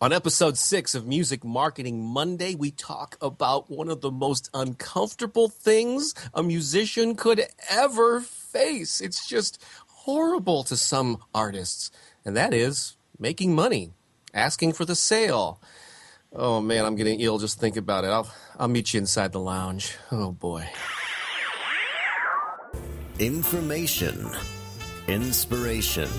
On episode 6 of Music Marketing Monday, we talk about one of the most uncomfortable things a musician could ever face. It's just horrible to some artists, and that is making money, asking for the sale. Oh man, I'm getting ill just think about it. I'll meet you inside the lounge. Oh boy. Information, inspiration,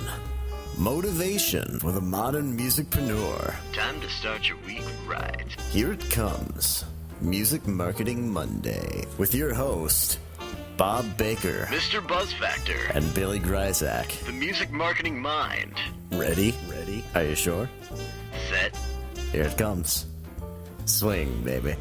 motivation for the modern musicpreneur. Time to start your week right. Here it comes, Music Marketing Monday, with your host, Bob Baker, Mr. Buzz Factor, and Billy Gryzak. the music marketing mind. Ready? Are you sure? Set. Here it comes. Swing, baby.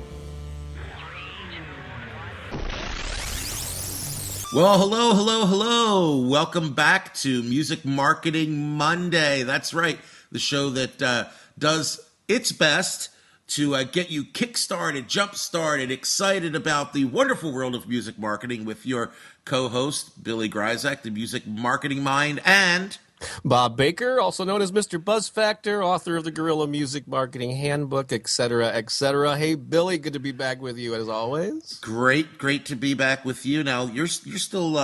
Well, hello. Welcome back to Music Marketing Monday. That's right, the show that does its best to get you kick-started, jump-started, excited about the wonderful world of music marketing with your co-host, Billy Gryzak, the music marketing mind, and Bob Baker, also known as Mr. Buzz Factor, author of the Guerrilla Music Marketing Handbook, etc., etc. Hey, Billy, good to be back with you as always. great to be back with you. Now, you're still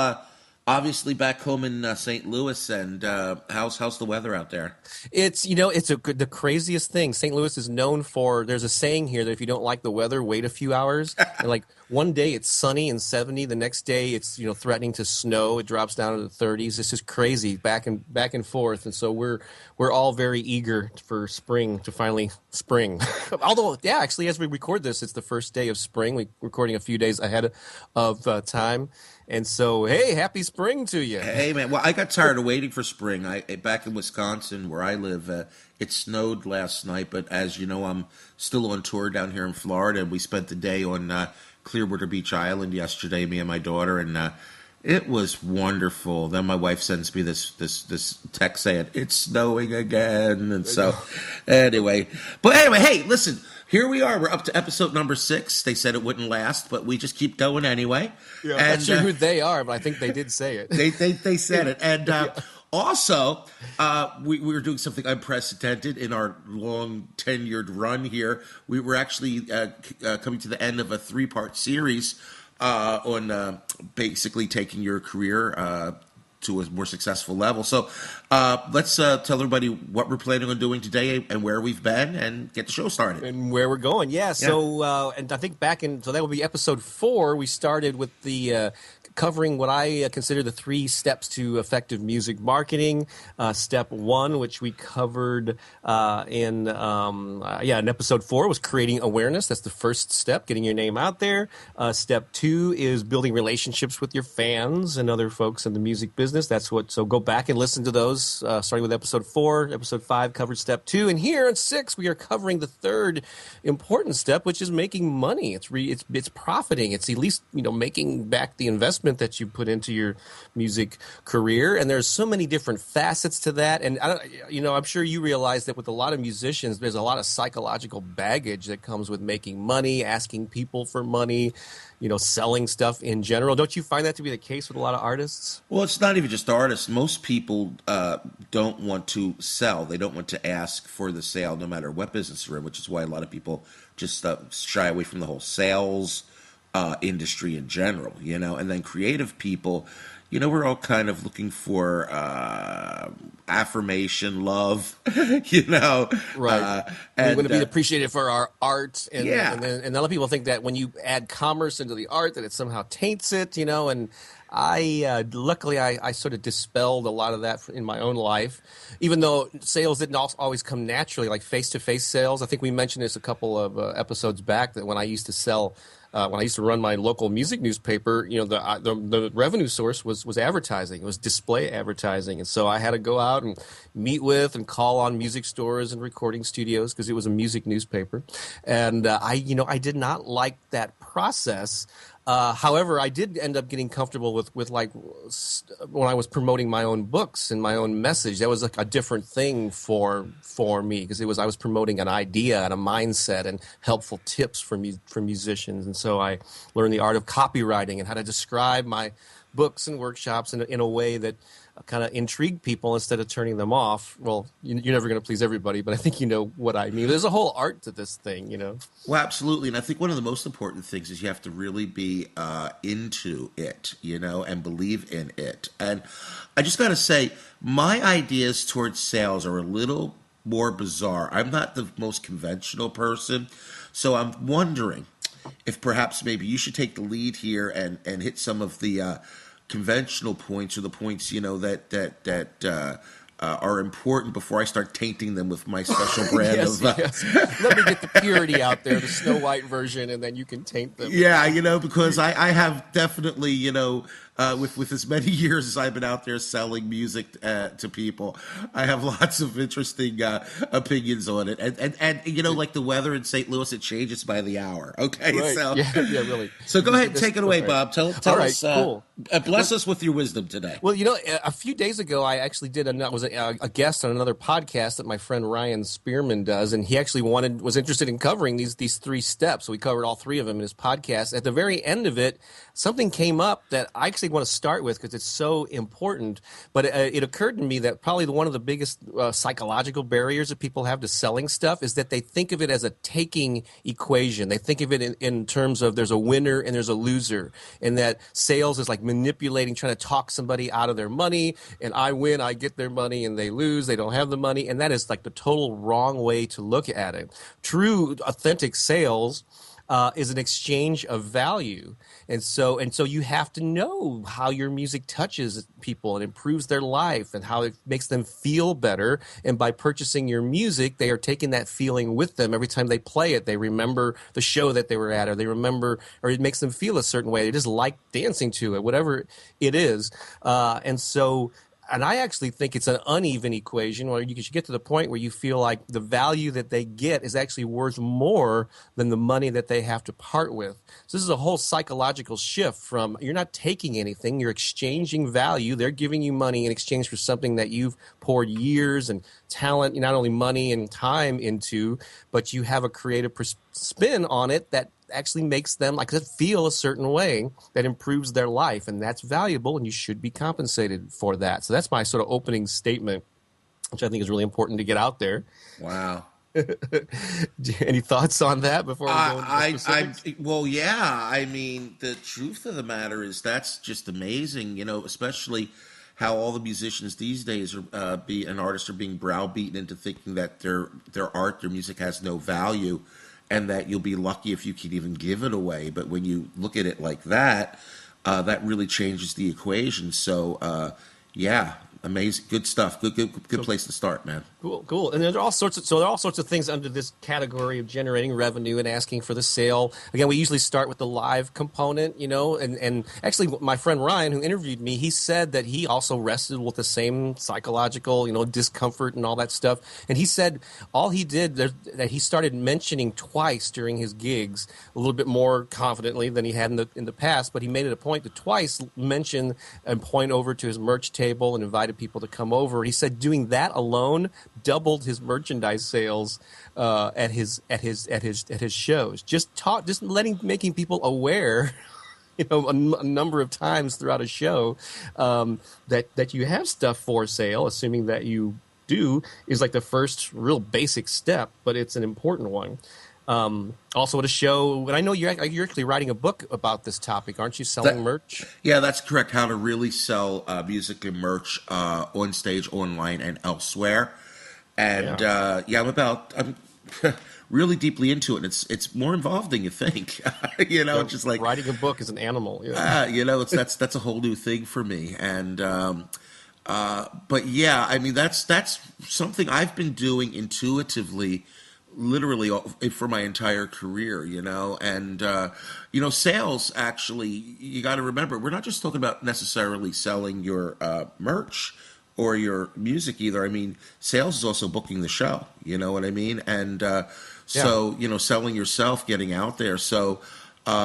obviously back home in St. Louis, and how's the weather out there? It's the craziest thing. St. Louis is known for. There's a saying here that if you don't like the weather, wait a few hours. And like one day it's sunny and 70, the next day it's threatening to snow. It drops down to the 30s. It's just crazy, back and forth. And so we're all very eager for spring to finally spring. Although, yeah, actually, as we record this, it's the first day of spring. We're recording a few days ahead of time. And so, hey, happy spring to you. Hey, man. Well, I got tired of waiting for spring. Back in Wisconsin, where I live, it snowed last night. But as you know, I'm still on tour down here in Florida. And we spent the day on Clearwater Beach Island yesterday, me and my daughter. And it was wonderful. Then my wife sends me this text saying, it's snowing again. And so, anyway. Hey, listen. Here we are. We're up to episode number 6. They said it wouldn't last, but we just keep going anyway. Yeah, I'm not sure who they are, but I think they did say it. They said it. And also, we were doing something unprecedented in our long tenured run here. We were actually coming to the end of a 3-part series on basically taking your career to a more successful level. So let's tell everybody what we're planning on doing today and where we've been and get the show started. And where we're going, yeah. So, and I think so that will be episode 4. We started with the covering what I consider the 3 steps to effective music marketing. Step 1, which we covered in episode 4, was creating awareness. That's the first step, getting your name out there. Step 2 is building relationships with your fans and other folks in the music business. So go back and listen to those, starting with episode 4. Episode 5 covered step 2. And here in 6, we are covering the 3rd important step, which is making money. It's profiting. It's at least, making back the investment that you put into your music career. And there's so many different facets to that. And I'm sure you realize that with a lot of musicians, there's a lot of psychological baggage that comes with making money, asking people for money, selling stuff in general. Don't you find that to be the case with a lot of artists? Well, it's not even just artists. Most people don't want to sell. They don't want to ask for the sale, no matter what business they're in, which is why a lot of people just shy away from the whole sales industry in general, and then creative people, we're all kind of looking for affirmation, love, Right. And we want to be appreciated for our art. And a lot of people think that when you add commerce into the art, that it somehow taints it, and luckily I sort of dispelled a lot of that in my own life, even though sales didn't always come naturally, like face-to-face sales. I think we mentioned this a couple of episodes back, that when I used to sell, when I used to run my local music newspaper, the revenue source was advertising. It was display advertising. And so I had to go out and meet with and call on music stores and recording studios because it was a music newspaper. And I did not like that process. However, I did end up getting comfortable with like when I was promoting my own books and my own message. That was like a different thing for me because I was promoting an idea and a mindset and helpful tips for musicians. And so I learned the art of copywriting and how to describe my books and workshops in a way that kind of intrigue people instead of turning them off. Well, you're never going to please everybody, but I think you know what I mean. There's a whole art to this thing, you know. Well, absolutely, and I think one of the most important things is you have to really be into it, you know, and believe in it. And I just got to say, my ideas towards sales are a little more bizarre. I'm not the most conventional person, so I'm wondering if perhaps maybe you should take the lead here and hit some of the conventional points, or the points, you know, that are important before I start tainting them with my special brand Yes, of. yes. Let me get the purity out there, the Snow White version, and then you can taint them. Yeah, you know, because I have definitely, you know, with as many years as I've been out there selling music to people, I have lots of interesting opinions on it. And you know, like the weather in St. Louis, it changes by the hour. Okay, Right. so Yeah, really. so go ahead and take it away, Bob. Tell All right, us, cool. Bless us with your wisdom today. Well, you know, a few days ago, I actually was a guest on another podcast that my friend Ryan Spearman does, and he actually was interested in covering these 3 steps. So we covered all 3 of them in his podcast. At the very end of it, something came up that I actually want to start with because it's so important. But it occurred to me that probably one of the biggest psychological barriers that people have to selling stuff is that they think of it as a taking equation. They think of it in terms of there's a winner and there's a loser, and that sales is like manipulating, trying to talk somebody out of their money, and I win, I get their money, and they lose, they don't have the money, and that is like the total wrong way to look at it. True, authentic sales is an exchange of value, and so you have to know how your music touches people and improves their life and how it makes them feel better. And by purchasing your music, they are taking that feeling with them every time they play it. They remember the show that they were at, or they remember, or it makes them feel a certain way. They just like dancing to it, whatever it is, And I actually think it's an uneven equation where you should get to the point where you feel like the value that they get is actually worth more than the money that they have to part with. So this is a whole psychological shift from you're not taking anything, you're exchanging value. They're giving you money in exchange for something that you've poured years and talent, not only money and time into, but you have a creative spin on it that actually makes them like to feel a certain way that improves their life, and that's valuable, and you should be compensated for that. So that's my sort of opening statement, which I think is really important to get out there. Wow. Any thoughts on that before we go into the specifics? Well, yeah. I mean, the truth of the matter is that's just amazing. You know, especially how all the musicians these days are and artists are being browbeaten into thinking that their art, their music has no value, and that you'll be lucky if you can even give it away. But when you look at it like that, that really changes the equation. So, yeah, amazing, good stuff. Good place to start, man. Cool. And there are all sorts of things under this category of generating revenue and asking for the sale. Again, we usually start with the live component, you know, and actually my friend Ryan, who interviewed me, he said that he also wrestled with the same psychological, you know, discomfort and all that stuff. And he said all he did that he started mentioning twice during his gigs, a little bit more confidently than he had in the past, but he made it a point to twice mention and point over to his merch table and invited people to come over. He said doing that alone doubled his merchandise sales at his shows. Just making people aware, you know, a number of times throughout a show that you have stuff for sale, assuming that you do, is like the first real basic step, but it's an important one. Also at a show, and I know you're actually writing a book about this topic, aren't you? Selling merch? Yeah, that's correct. How to really sell music and merch on stage, online, and elsewhere. And I'm really deeply into it. It's more involved than you think. You know, just like writing a book is an animal. Yeah. You know, that's a whole new thing for me. And but yeah, I mean that's something I've been doing intuitively, literally for my entire career, you know. And you know, sales, actually, you got to remember, we're not just talking about necessarily selling your merch or your music either. I mean, sales is also booking the show, you know what I mean? And so, you know, selling yourself, getting out there. So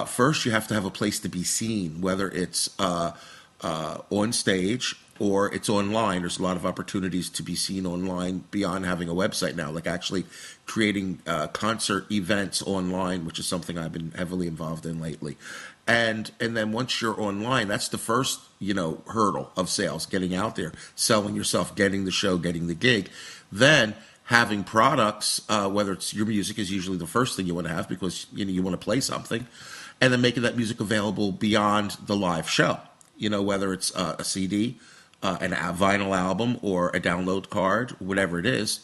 first you have to have a place to be seen, whether it's on stage or it's online. There's a lot of opportunities to be seen online beyond having a website now, like actually creating concert events online, which is something I've been heavily involved in lately. And then once you're online, that's the first, hurdle of sales, getting out there, selling yourself, getting the show, getting the gig. Then having products, whether it's your music is usually the first thing you want to have because you want to play something, and then making that music available beyond the live show. Whether it's a CD, a vinyl album, or a download card, whatever it is,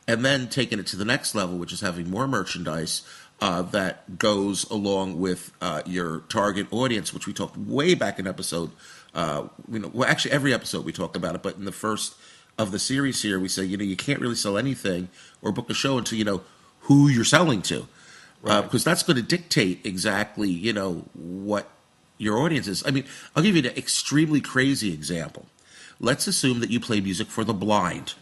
and then taking it to the next level, which is having more merchandise that goes along with your target audience, which we talked way back in episode. Actually, every episode we talk about it, but in the first of the series here, we say, you can't really sell anything or book a show until you know who you're selling to, because that's going to dictate exactly, what your audience is. I mean, I'll give you an extremely crazy example. Let's assume that you play music for the blind.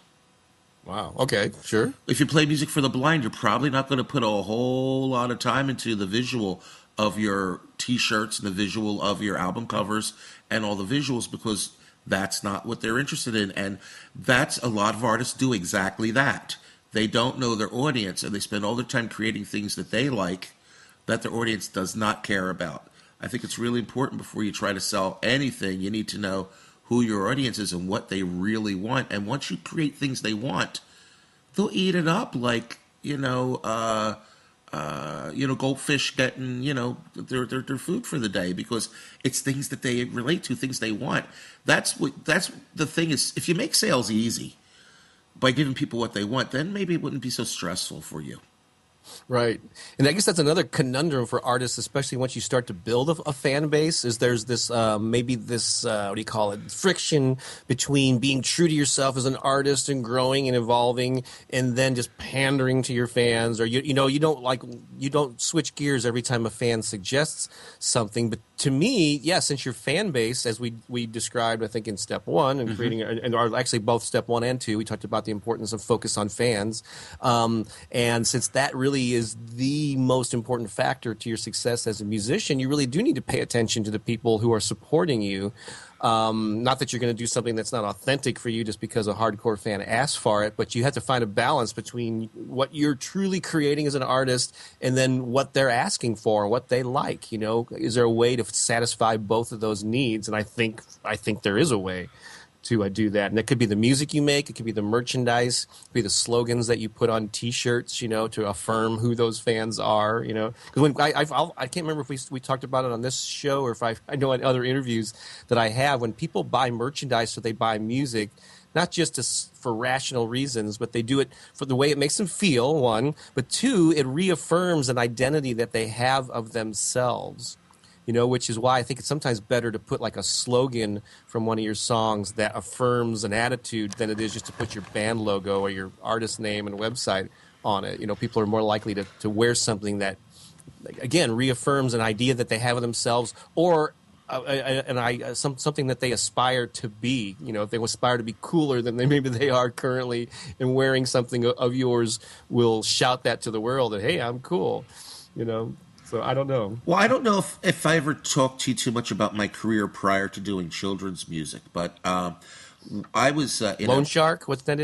Wow. Okay, sure. If you play music for the blind, you're probably not going to put a whole lot of time into the visual of your T-shirts and the visual of your album covers and all the visuals, because that's not what they're interested in. And that's a lot of artists do exactly that. They don't know their audience, and they spend all their time creating things that they like that their audience does not care about. I think it's really important before you try to sell anything, you need to know who your audience is and what they really want. And once you create things they want, they'll eat it up like, goldfish getting, their food for the day, because it's things that they relate to, things they want. That's the thing is, if you make sales easy by giving people what they want, then maybe it wouldn't be so stressful for you. Right. And I guess that's another conundrum for artists, especially once you start to build a fan base, is there's this, friction between being true to yourself as an artist and growing and evolving, and then just pandering to your fans, or, you don't switch gears every time a fan suggests something. But to me, since your fan base, as we described, I think in step one, and creating, actually both step 1 and 2, we talked about the importance of focus on fans. And since that really is the most important factor to your success as a musician, you really do need to pay attention to the people who are supporting you. Not that you're going to do something that's not authentic for you just because a hardcore fan asks for it, but you have to find a balance between what you're truly creating as an artist and then what they're asking for, what they like. Is there a way to satisfy both of those needs? And I think there is a way to do that. And it could be the music you make, it could be the merchandise, it could be the slogans that you put on T-shirts, to affirm who those fans are, Because when I can't remember if we talked about it on this show or if I know in other interviews that I have, when people buy merchandise, so they buy music, not just for rational reasons, but they do it for the way it makes them feel, one, but two, it reaffirms an identity that they have of themselves. Which is why I think it's sometimes better to put like a slogan from one of your songs that affirms an attitude than it is just to put your band logo or your artist name and website on it. People are more likely to wear something that, again, reaffirms an idea that they have of themselves, or something that they aspire to be. If they aspire to be cooler than maybe they are currently, and wearing something of yours will shout that to the world that, hey, I'm cool. So I don't know. Well, I don't know if I ever talked to you too much about my career prior to doing children's music, but I was Loan Shark. What's that?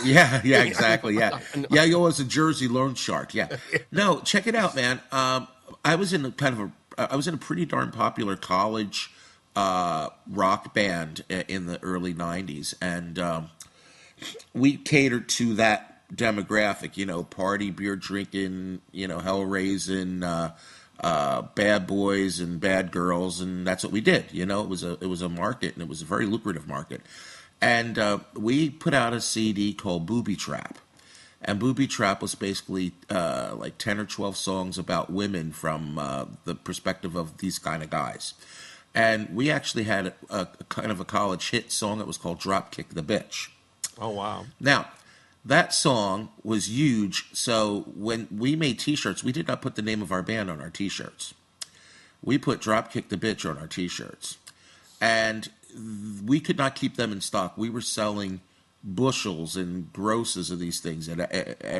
Yeah, exactly. Yeah, yeah. You was a Jersey Loan Shark. Yeah. No, check it out, man. I was in a pretty darn popular college rock band in the early '90s, and we catered to that demographic, party, beer drinking, hell raising, bad boys and bad girls, and that's what we did. It was a market, and it was a very lucrative market. And we put out a CD called Booby Trap, and Booby Trap was basically like 10 or 12 songs about women from the perspective of these kind of guys. And we actually had a kind of a college hit song that was called Drop Kick the Bitch. Oh, wow. Now, that song was huge, so when we made T-shirts, we did not put the name of our band on our T-shirts. We put Drop Kick the Bitch on our T-shirts. And we could not keep them in stock. We were selling bushels and grosses of these things at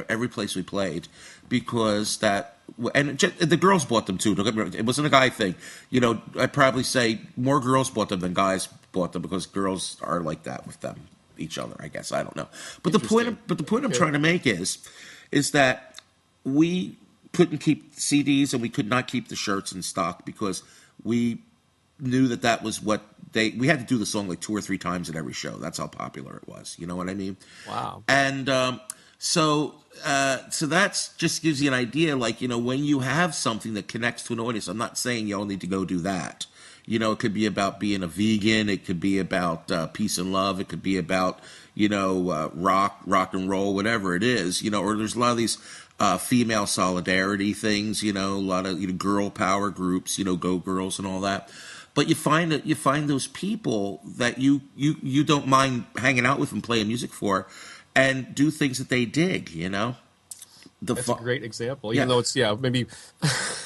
every place we played, because the girls bought them too. Don't get me wrong, it wasn't a guy thing. I'd probably say more girls bought them than guys bought them, because girls are like that with them. Each other, I guess. I don't know. But the point I'm trying to make is that we couldn't keep CDs and we could not keep the shirts in stock, because we knew that was what we had to do the song like 2 or 3 times at every show. That's how popular it was. You know what I mean? Wow. And so that's just gives you an idea, like, when you have something that connects to an audience. I'm not saying you all need to go do that. It could be about being a vegan. It could be about peace and love. It could be about, rock and roll, whatever it is, or there's a lot of these female solidarity things, a lot of, girl power groups, Go Girls and all that. But you find those people that you don't mind hanging out with and playing music for, and do things that they dig. That's a great example, even though it's maybe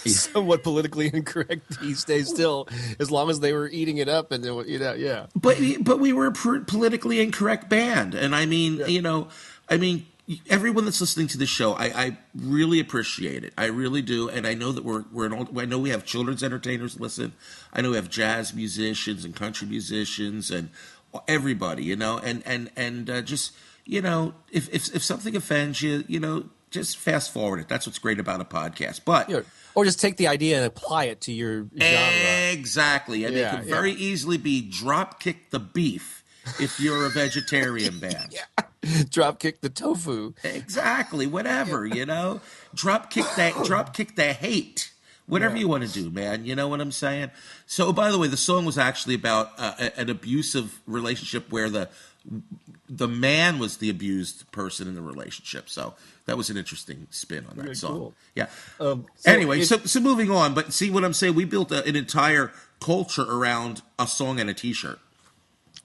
somewhat politically incorrect these days. Still, as long as they were eating it up and But we were a politically incorrect band, and I mean, everyone that's listening to the show, I really appreciate it. I really do, and I know that I know we have children's entertainers listen. I know we have jazz musicians and country musicians and everybody, and just if something offends you, just fast forward it. That's what's great about a podcast. But or just take the idea and apply it to your genre. Exactly, and it can very easily be drop kick the beef if you're a vegetarian band. Drop kick the tofu. Exactly, whatever, Drop kick the hate. Whatever you want to do, man. You know what I'm saying? So, by the way, the song was actually about an abusive relationship where the man was the abused person in the relationship. So that was an interesting spin on that Very song. Cool. Yeah. Anyway, so moving on. But see what I'm saying? We built an entire culture around a song and a T-shirt.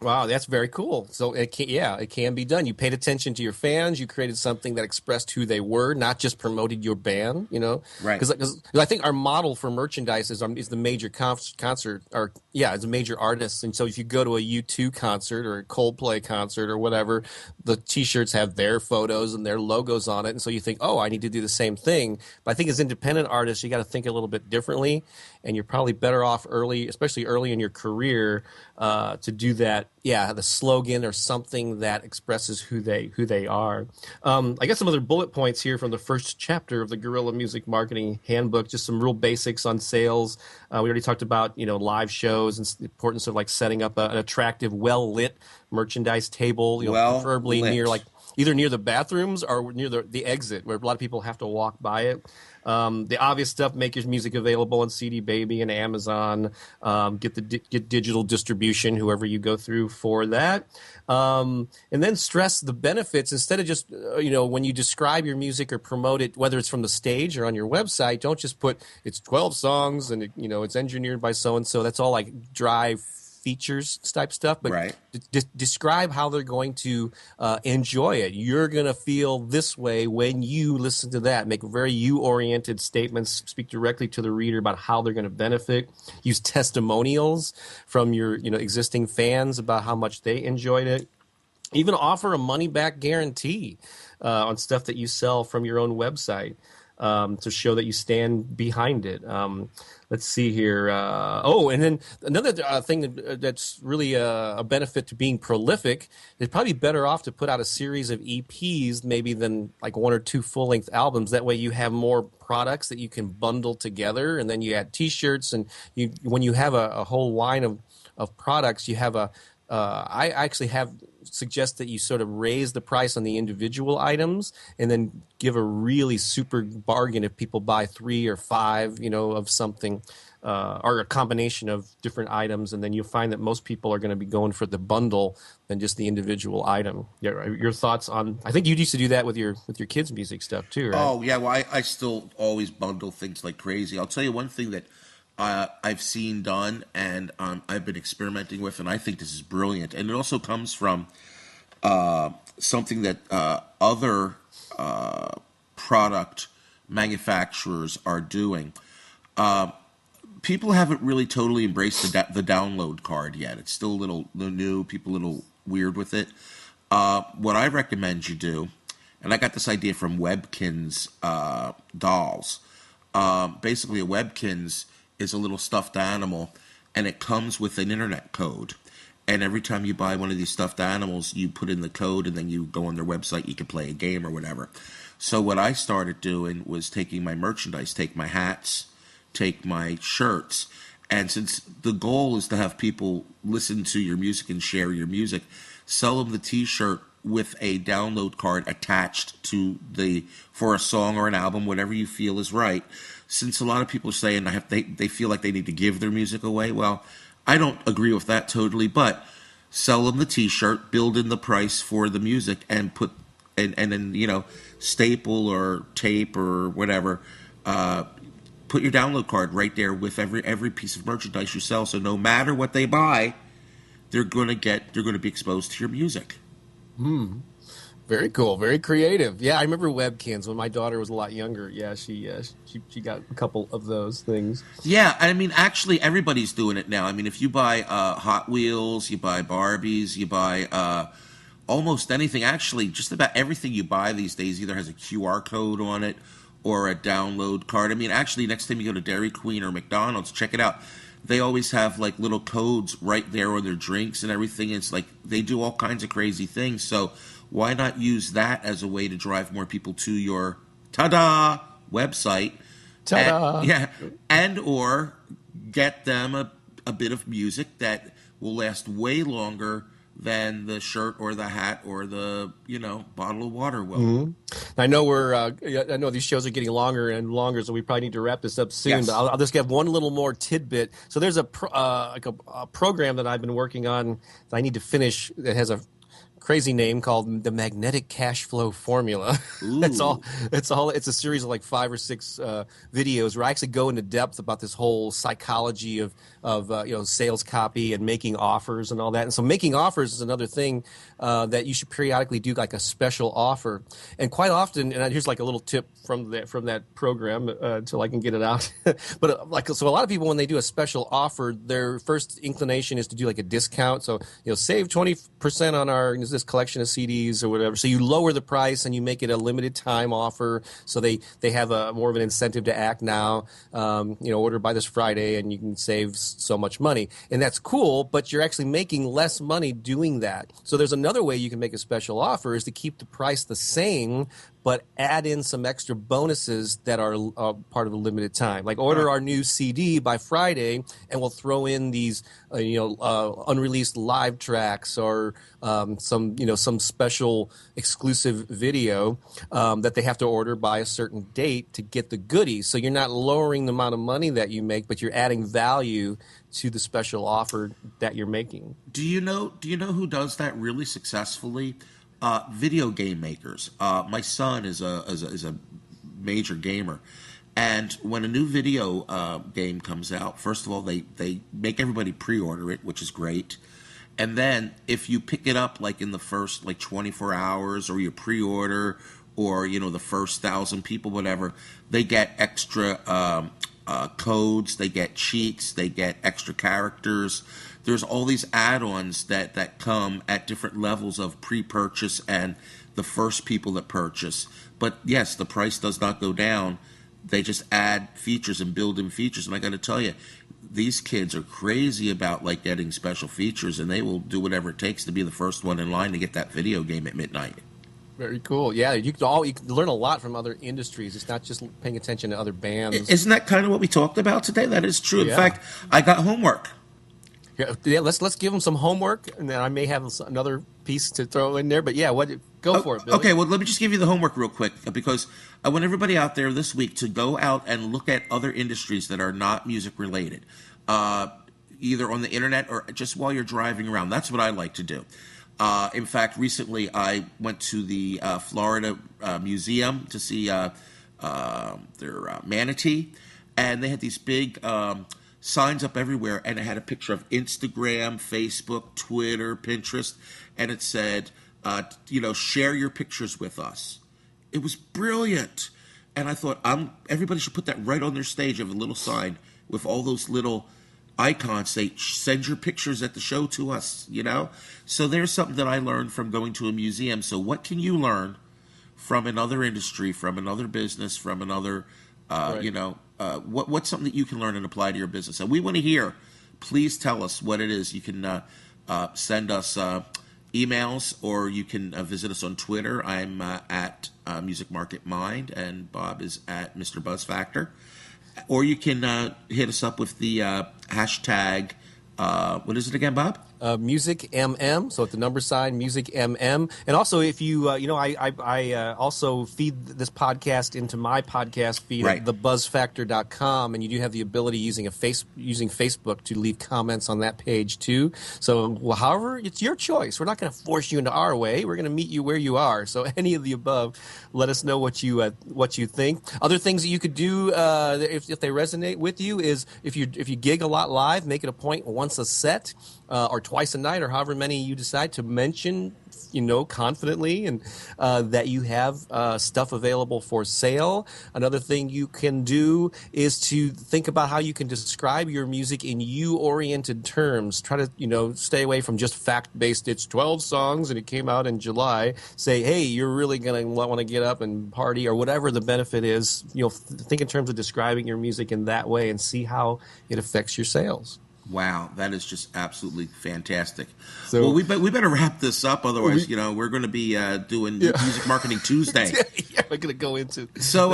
Wow, that's very cool. So it can be done. You paid attention to your fans. You created something that expressed who they were, not just promoted your band. Right? Because I think our model for merchandise is the major concert, or it's a major artist. And so if you go to a U2 concert or a Coldplay concert or whatever, the T-shirts have their photos and their logos on it, and so you think, oh, I need to do the same thing. But I think as independent artists, you got to think a little bit differently, and you're probably better off especially early in your career, to do that. The slogan or something that expresses who they are. I got some other bullet points here from the first chapter of the Guerrilla Music Marketing Handbook. Just some real basics on sales. We already talked about live shows and the importance of like setting up an attractive, well lit merchandise table. Preferably near either near the bathrooms or near the exit, where a lot of people have to walk by it. The obvious stuff: make your music available on CD Baby and Amazon. Get digital distribution, whoever you go through for that. And then stress the benefits instead of just when you describe your music or promote it, whether it's from the stage or on your website. Don't just put it's 12 songs and it's engineered by so and so. That's all like dry features type stuff, but describe how they're going to enjoy it. You're going to feel this way when you listen to that. Make very you-oriented statements. Speak directly to the reader about how they're going to benefit. Use testimonials from your existing fans about how much they enjoyed it. Even offer a money-back guarantee on stuff that you sell from your own website to show that you stand behind it. Let's see here. And then another thing that's really a benefit to being prolific, it's probably better off to put out a series of EPs maybe than like 1 or 2 full-length albums. That way you have more products that you can bundle together, and then you add T-shirts. And when you have a whole line of products, you have I actually suggest that you sort of raise the price on the individual items and then give a really super bargain if people buy 3 or 5, of something, or a combination of different items, and then you'll find that most people are going to be going for the bundle than just the individual item. Your thoughts on? I think you used to do that with your kids' music stuff too, right? Oh yeah, well I still always bundle things like crazy. I'll tell you one thing that I've seen done, and I've been experimenting with, and I think this is brilliant. And it also comes from something that other product manufacturers are doing. People haven't really totally embraced the download card yet. It's still a little new. People a little weird with it. What I recommend you do, and I got this idea from Webkinz dolls. Basically, a Webkinz is a little stuffed animal, and it comes with an internet code. And every time you buy one of these stuffed animals, you put in the code, and then you go on their website, you can play a game or whatever. So what I started doing was taking my merchandise, take my hats, take my shirts, And since the goal is to have people listen to your music and share your music, sell them the T-shirt with a download card attached to for a song or an album, whatever you feel is right. Since a lot of people are saying they feel like they need to give their music away, well, I don't agree with that totally, but sell them the T-shirt, build in the price for the music, and then staple or tape or whatever. Put your download card right there with every piece of merchandise you sell. So no matter what they buy, they're going to be exposed to your music. Very cool, very creative. Yeah, I remember webcams when my daughter was a lot younger. Yeah, she got a couple of those things. Yeah, I mean, actually, everybody's doing it now. I mean, if you buy Hot Wheels, you buy Barbies, you buy almost anything. Actually, just about everything you buy these days either has a QR code on it or a download card. I mean, actually, next time you go to Dairy Queen or McDonald's, check it out. They always have like little codes right there on their drinks and everything. It's like they do all kinds of crazy things. So why not use that as a way to drive more people to your website? Ta-da! And or get them a bit of music that will last way longer than the shirt or the hat or the bottle of water will. Mm-hmm. I know these shows are getting longer and longer, so we probably need to wrap this up soon. Yes. But I'll just give one little more tidbit. So there's a program that I've been working on that I need to finish that has a crazy name called the Magnetic Cash Flow Formula. It's a series of like 5 or 6 videos where I actually go into depth about this whole psychology of sales copy and making offers and all that. And so making offers is another thing that you should periodically do, like a special offer. And quite often, and here's like a little tip from that program until I can get it out. But so a lot of people, when they do a special offer, their first inclination is to do like a discount. So save 20% on our this collection of CDs or whatever. So you lower the price and you make it a limited time offer. So they have more of an incentive to act now. Order by this Friday and you can save so much money. And that's cool, but you're actually making less money doing that. So there's another way you can make a special offer is to keep the price the same, but add in some extra bonuses that are part of a limited time. Like order our new CD by Friday, and we'll throw in these unreleased live tracks or some special exclusive video that they have to order by a certain date to get the goodies. So you're not lowering the amount of money that you make, but you're adding value to the special offer that you're making. Do you know who does that really successfully? Video game makers. My son is a major gamer, and when a new video game comes out, first of all, they make everybody pre-order it, which is great. And then if you pick it up like in the first 24 hours, or you pre-order, or the first 1,000 people, whatever, they get extra codes, they get cheats, they get extra characters. There's all these add-ons that come at different levels of pre-purchase and the first people that purchase. But yes, the price does not go down. They just add features and build in features. And I got to tell you, these kids are crazy about getting special features, and they will do whatever it takes to be the first one in line to get that video game at midnight. Very cool. Yeah, you can learn a lot from other industries. It's not just paying attention to other bands. Isn't that kind of what we talked about today? That is true. In fact, I got homework. Yeah, let's give them some homework, and then I may have another piece to throw in there. But go for it, Billy. Okay, well, let me just give you the homework real quick, because I want everybody out there this week to go out and look at other industries that are not music related, either on the internet or just while you're driving around. That's what I like to do. In fact, recently I went to the Florida Museum to see their manatee, and they had these big signs up everywhere, and it had a picture of Instagram, Facebook, Twitter, Pinterest, and it said, share your pictures with us. It was brilliant. And I thought, everybody should put that right on their stage. Have a little sign with all those little icons. Say, send your pictures at the show to us, So there's something that I learned from going to a museum. So what can you learn from another industry, from another business, from another, what's something that you can learn and apply to your business? And we want to hear. Please tell us what it is. You can send us emails, or you can visit us on Twitter. I'm at Music Market Mind, and Bob is at Mr. Buzz Factor. Or you can hit us up with the hashtag. What is it again, Bob? Music MM, so at the number sign Music MM, and also if you I also feed this podcast into my podcast feed Right. at thebuzzfactor.com, and you do have the ability using Facebook to leave comments on that page too. So, however, it's your choice. We're not going to force you into our way. We're going to meet you where you are. So, any of the above, let us know what you think. Other things that you could do if they resonate with you is if you gig a lot live, make it a point once a set. Or twice a night, or however many you decide to mention, confidently, and that you have stuff available for sale. Another thing you can do is to think about how you can describe your music in you-oriented terms. Try to, stay away from just fact-based, it's 12 songs and it came out in July. Say, hey, you're really going to want to get up and party, or whatever the benefit is. Think in terms of describing your music in that way and see how it affects your sales. Wow, that is just absolutely fantastic. So, well, we better wrap this up, otherwise, we're going to be doing Music Marketing Tuesday. Yeah, we're going to go into So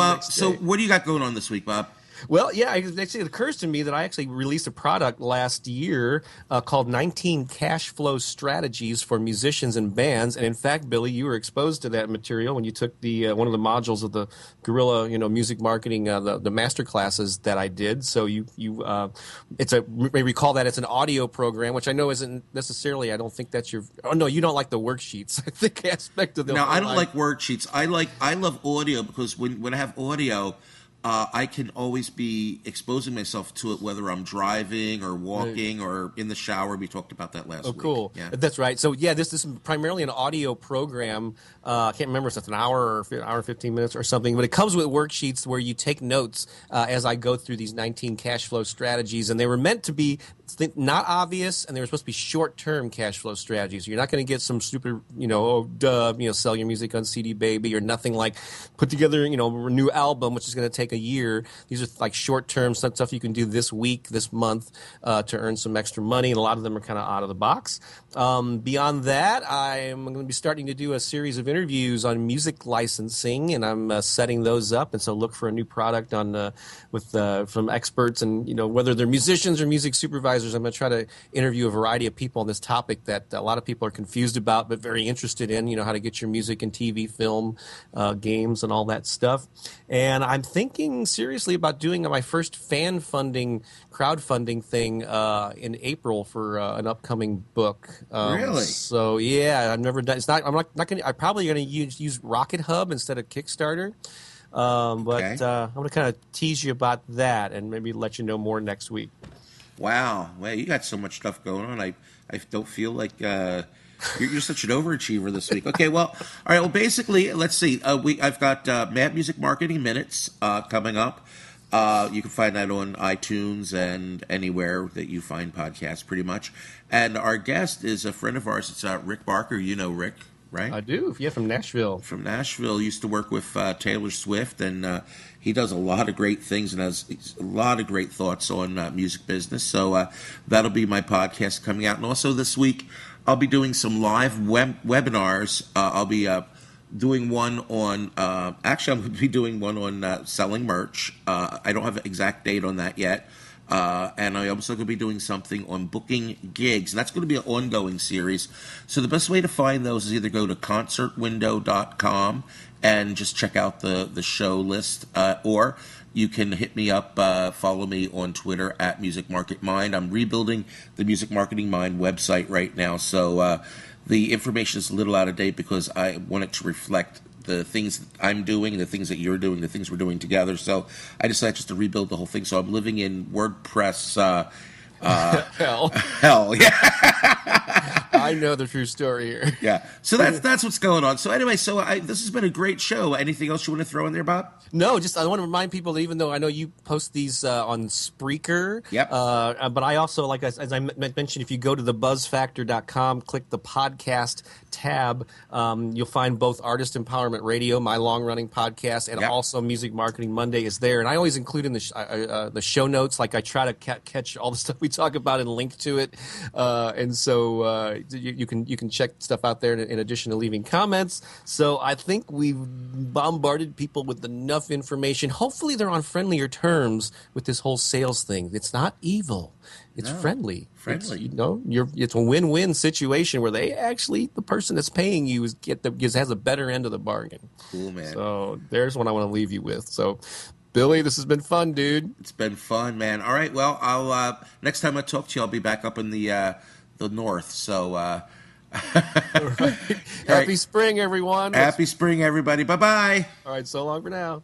what do you got going on this week, Bob? Well, yeah, actually, it occurs to me that I actually released a product last year called 19 Cash Flow Strategies for Musicians and Bands. And in fact, Billy, you were exposed to that material when you took the one of the modules of the Guerrilla, music marketing, the master classes that I did. So you may recall that it's an audio program, which I know isn't necessarily. I don't think that's your. Oh no, you don't like the worksheets. I think aspect of the. No, I don't like worksheets. I love audio because when I have audio. I can always be exposing myself to it, whether I'm driving or walking or in the shower. We talked about that last week. Oh, cool. Yeah. That's right. So, yeah, this is primarily an audio program. I can't remember if it's an hour or hour 15 minutes or something, but it comes with worksheets where you take notes as I go through these 19 cash flow strategies. And they were meant to be not obvious, and they were supposed to be short-term cash flow strategies. You're not going to get some super, sell your music on CD Baby or nothing like put together, a new album, which is going to take a year. These are like short-term stuff you can do this week, this month to earn some extra money, and a lot of them are kind of out of the box. Beyond that, I'm going to be starting to do a series of interviews on music licensing, and I'm setting those up. And so look for a new product from experts, and whether they're musicians or music supervisors. I'm going to try to interview a variety of people on this topic that a lot of people are confused about, but very interested in. How to get your music in TV, film, games, and all that stuff. And I'm thinking seriously about doing my first crowdfunding thing in April for an upcoming book. Really? So yeah, I've never done. It's not. I'm probably going to use Rocket Hub instead of Kickstarter. But I'm going to kind of tease you about that and maybe let you know more next week. Wow, you got so much stuff going on. I don't feel like you're such an overachiever this week. Okay, well, all right. Well, basically, let's see. I've got Mad Music Marketing Minutes coming up. You can find that on iTunes and anywhere that you find podcasts, pretty much. And our guest is a friend of ours. It's Rick Barker. You know Rick, right? I do. Yeah, from Nashville. From Nashville. Used to work with Taylor Swift, and he does a lot of great things and has a lot of great thoughts on music business. So that'll be my podcast coming out. And also this week, I'll be doing some live webinars. I'll be doing one on actually I'm going to be doing one on selling merch. I don't have an exact date on that yet. And I'm also going to be doing something on booking gigs, and that's going to be an ongoing series. So the best way to find those is either go to concertwindow.com and just check out the show list, or you can hit me up, follow me on Twitter at Music Market Mind. I'm rebuilding the Music Marketing Mind website right now, so the information is a little out of date because I want it to reflect the things that I'm doing, the things that you're doing, the things we're doing together. So I decided just to rebuild the whole thing. So I'm living in WordPress hell. Yeah. I know the true story here. Yeah. So that's what's going on. So anyway, this has been a great show. Anything else you want to throw in there, Bob? No, just I want to remind people that even though I know you post these on Spreaker, yep. But I also, as I mentioned, if you go to thebuzzfactor.com, click the podcast tab, you'll find both Artist Empowerment Radio, my long-running podcast, and yep. also Music Marketing Monday is there. And I always include in the show notes, I try to catch all the stuff we talk about and link to it. And so you can check stuff out there in addition to leaving comments. So I think we've bombarded people with enough information. Hopefully they're on friendlier terms with this whole sales thing. It's not evil. It's friendly. It's, it's a win-win situation where they actually, the person that's paying you has a better end of the bargain. Cool, man. So there's what I want to leave you with. So, Billy, this has been fun, dude. It's been fun, man. All right, well, I'll next time I talk to you, I'll be back up in the north. So, Happy spring, everyone. Happy spring, everybody. Bye-bye. All right, so long for now.